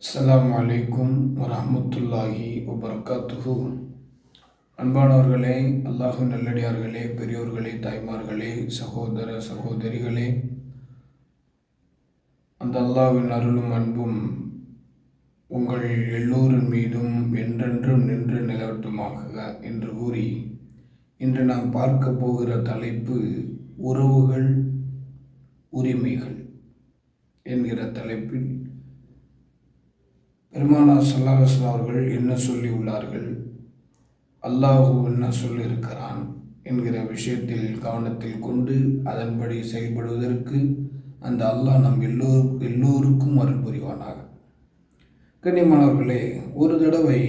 அஸ்ஸலாமு அலைக்கும் வரஹ்மத்துல்லாஹி வபரகாத்துஹு. அன்பானவர்களே, அல்லாஹ்வின் நல்லடியார்களே, பெரியோர்களே, தாய்மார்களே, சகோதர சகோதரிகளே, அந்த அல்லாஹ்வின் அருளும் அன்பும் உங்கள் எல்லோரின் மீதும் என்றென்றும் நின்று நிலவட்டுமாக என்று கூறி, இன்று நாம் பார்க்க போகிற தலைப்பு உறவுகள் உரிமைகள் என்கிற தலைப்பில் பெருமானார் ஸல்லல்லாஹு அலைஹி வஸல்லம் அவர்கள் என்ன சொல்லி உள்ளார்கள், அல்லாஹ் என்ன சொல்லியிருக்கிறான் என்கிற விஷயத்தில் கவனத்தில் கொண்டு அதன்படி செயல்படுவதற்கு அந்த அல்லாஹ் நம் எல்லோருக்கும் அருள் புரிவானாக. கண்ணியமானவர்களே, ஒரு தடவை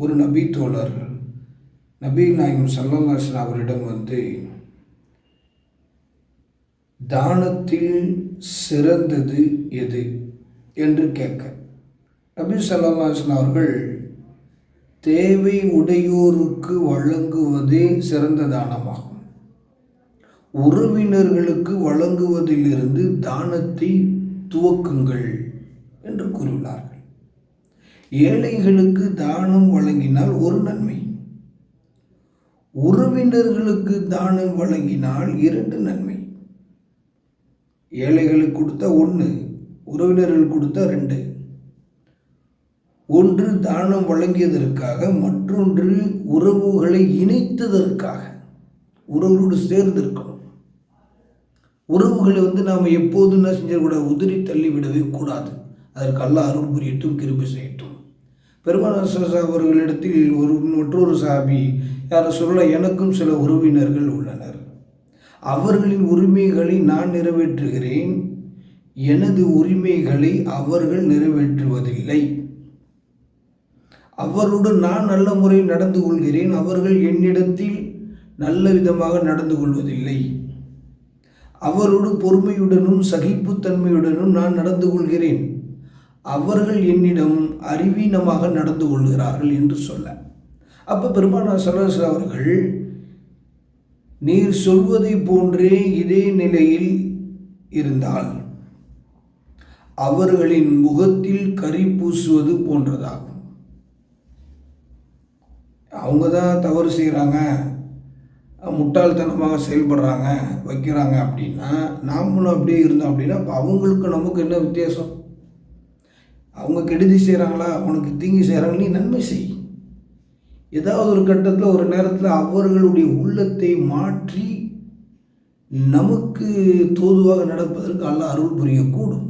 ஒரு நபி தோழர் நபி நாயகம் ஸல்லல்லாஹு அலைஹி வஸல்லம் அவரிடம் வந்து, தானத்தில் சிறந்தது எது என்று கேட்க, நபி ஸல்லல்லாஹு அலைஹி வஸல்லம் அவர்கள் தேவை உடையோருக்கு வழங்குவதே சிறந்த தானமாகும், உறவினர்களுக்கு வழங்குவதிலிருந்து தானத்தை துவக்குங்கள் என்று கூறியுள்ளார்கள். ஏழைகளுக்கு தானம் வழங்கினால் ஒரு நன்மை, உறவினர்களுக்கு தானம் வழங்கினால் 2 நன்மை. ஏழைகளுக்கு கொடுத்தா 1, உறவினர்கள் கொடுத்தா 2. ஒன்று தானம் வழங்கியதற்காக, மற்றொன்று உறவுகளை இணைத்ததற்காக. உறவுகளோடு சேர்ந்து இருக்கணும். உறவுகளை நாம் எப்போதும் என்ன செஞ்சிடக்கூடாது, உதிரி தள்ளி விடவே கூடாது. அதற்கு அல்லாஹ் அருள் புரியட்டும், கிருபை செய்யட்டும். பெருமானார் ஸல்லல்லாஹு அவர்களிடத்தில் மற்றொரு சஹாபி, யார சொல்ல, எனக்கும் சில உறவினர்கள் உள்ளனர், அவர்களின் உரிமைகளை நான் நிறைவேற்றுகிறேன், எனது உரிமைகளை அவர்கள் நிறைவேற்றுவதில்லை, அவருடன் நான் நல்ல முறையில் நடந்து கொள்கிறேன், அவர்கள் என்னிடத்தில் நல்ல விதமாக நடந்து கொள்வதில்லை, அவரோடு பொறுமையுடனும் சகிப்புத்தன்மையுடனும் நான் நடந்து கொள்கிறேன், அவர்கள் என்னிடம் அறிவீனமாக நடந்து கொள்கிறார்கள் என்று சொல்ல, அப்போ பெருமானார் ஸல்லல்லாஹு அலைஹி வஸல்லம் அவர்கள், நீர் சொல்வதை போன்றே இதே நிலையில் இருந்தால் அவர்களின் முகத்தில் கரி பூசுவது போன்றதாகும். அவங்க தான் தவறு செய்கிறாங்க, முட்டாள்தனமாக செயல்படுறாங்க, வைக்கிறாங்க அப்படின்னா, நாமளும் அப்படியே இருந்தோம் அப்படின்னா, அப்போ அவங்களுக்கு நமக்கு என்ன வித்தியாசம்? அவங்க கெடுதி செய்கிறாங்களா, அவனுக்கு தீங்கி செய்கிறாங்க, நீ நன்மை செய். ஏதாவது ஒரு கட்டத்தில், ஒரு நேரத்தில் அவர்களுடைய உள்ளத்தை மாற்றி நமக்கு தோதுவாக நடப்பதற்கு அல்லாஹ் அருள் புரியக்கூடும்.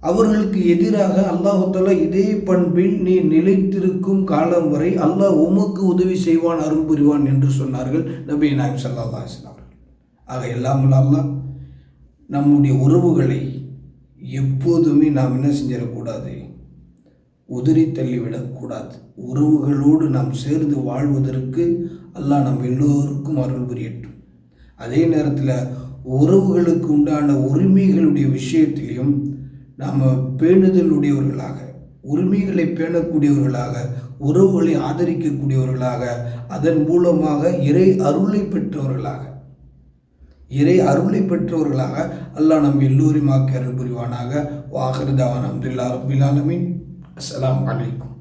அவர்களுக்கு எதிராக அல்லாஹ் தஆலா இதே பண்பில் நீ நிலைத்திருக்கும் காலம் வரை அல்லாஹ் உமக்கு உதவி செய்வான், அருள் புரிவான் என்று சொன்னார்கள் நபி நாயகம் ஸல்லல்லாஹு அலைஹி வஸல்லம் அவர்கள். ஆக எல்லாம் அல்லாஹ் நம்முடைய உறவுகளை எப்போதுமே நாம் என்ன செஞ்சிடக்கூடாது, உதிரி தள்ளிவிடக்கூடாது. உறவுகளோடு நாம் சேர்ந்து வாழ்வதற்கு அல்லாஹ் நம் எல்லோருக்கும் அருள் புரியட்டும். அதே நேரத்தில் உறவுகளுக்கு உண்டான உரிமைகளுடைய விஷயத்திலையும் நாம் பேணுதலுடையவர்களாக, உரிமைகளை பேணக்கூடியவர்களாக, உறவுகளை ஆதரிக்கக்கூடியவர்களாக, அதன் மூலமாக இறை அருளை பெற்றவர்களாக அல்லாஹ் நம் எல்லோரையும் அருள் புரிவானாக. வாஹிரு தஅவானா அல்ஹம்துலில்லாஹி ரப்பில் ஆலமீன். அஸ்ஸலாமு அலைக்கும்.